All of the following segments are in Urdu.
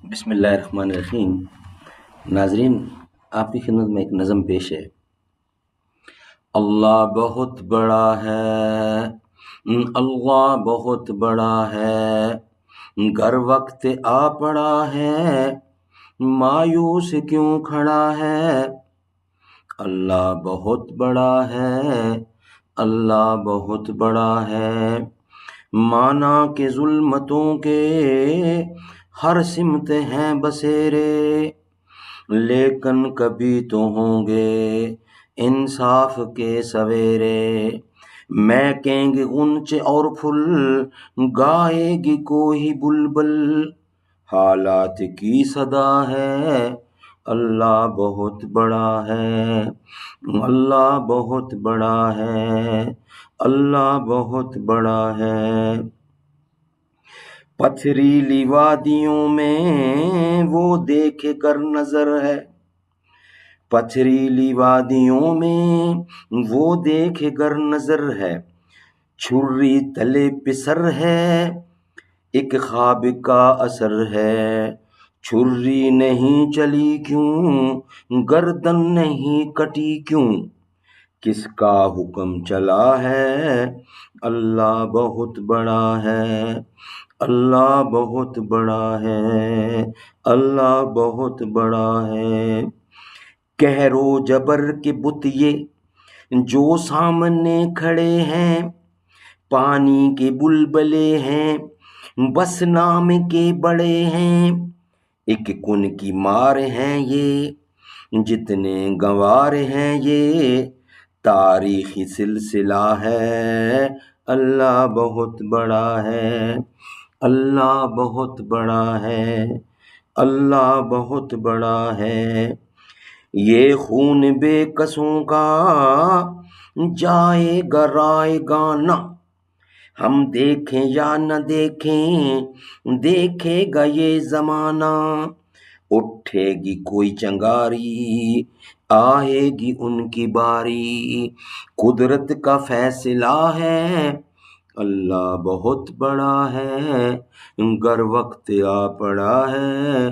بسم اللہ الرحمن الرحیم۔ ناظرین، آپ کی خدمت میں ایک نظم پیش ہے۔ اللہ بہت بڑا ہے، اللہ بہت بڑا ہے، گر وقت آ پڑا ہے، مایوس کیوں کھڑا ہے۔ اللہ بہت بڑا ہے، اللہ بہت بڑا ہے، مانا کہ ظلمتوں کے ہر سمت ہیں بسیرے، لیکن کبھی تو ہوں گے انصاف کے سویرے۔ مہکیں گے غنچے اور پھول، گائے گی کوئی بلبل، حالات کی صدا ہے، اللہ بہت بڑا ہے، اللہ بہت بڑا ہے، اللہ بہت بڑا ہے۔ پتھریلی وادیوں میں وہ دیکھے گر نظر ہے، پتھریلی وادیوں میں وہ دیکھے گر نظر ہے، چھری تلے پسر ہے، ایک خواب کا اثر ہے۔ چھری نہیں چلی کیوں، گردن نہیں کٹی کیوں، کس کا حکم چلا ہے، اللہ بہت بڑا ہے، اللہ بہت بڑا ہے، اللہ بہت بڑا ہے۔ قہر و جبر کے بت یہ جو سامنے کھڑے ہیں، پانی کے بلبلے ہیں، بس نام کے بڑے ہیں، ایک کن کی مار ہیں یہ، جتنے گنوار ہیں یہ، تاریخی سلسلہ ہے، اللہ بہت بڑا ہے، اللہ بہت بڑا ہے، اللہ بہت بڑا ہے۔ یہ خون بے کسوں کا جائے گا رائے گانا، ہم دیکھیں یا نہ دیکھیں دیکھے گا یہ زمانہ، اٹھے گی کوئی چنگاری آئے گی ان کی باری، قدرت کا فیصلہ ہے، اللہ بہت بڑا ہے، گر وقت آ پڑا ہے،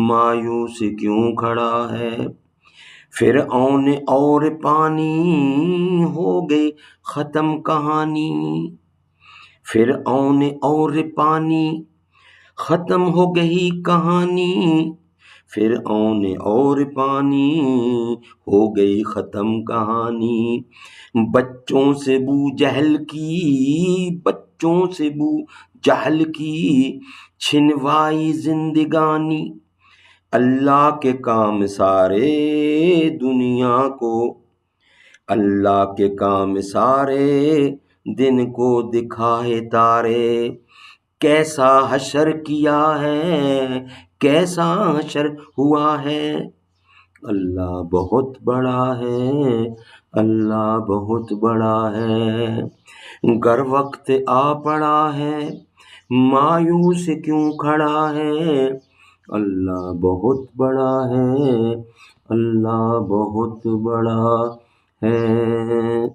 مایوس کیوں کھڑا ہے۔ فرعون اور پانی ہو گئی ختم کہانی، فرعون اور پانی ختم ہو گئی کہانی، فرعون اور پانی ہو گئی ختم کہانی، بچوں سے بو جہل کی، بچوں سے بو جہل کی چھنوائی زندگانی، اللہ کے کام سارے دنیا کو، اللہ کے کام سارے دن کو دکھائے تارے، کیسا حشر کیا ہے، کیسا حشر ہوا ہے، اللہ بہت بڑا ہے، اللہ بہت بڑا ہے، گر وقت آ پڑا ہے، مایوس کیوں کھڑا ہے، اللہ بہت بڑا ہے، اللہ بہت بڑا ہے۔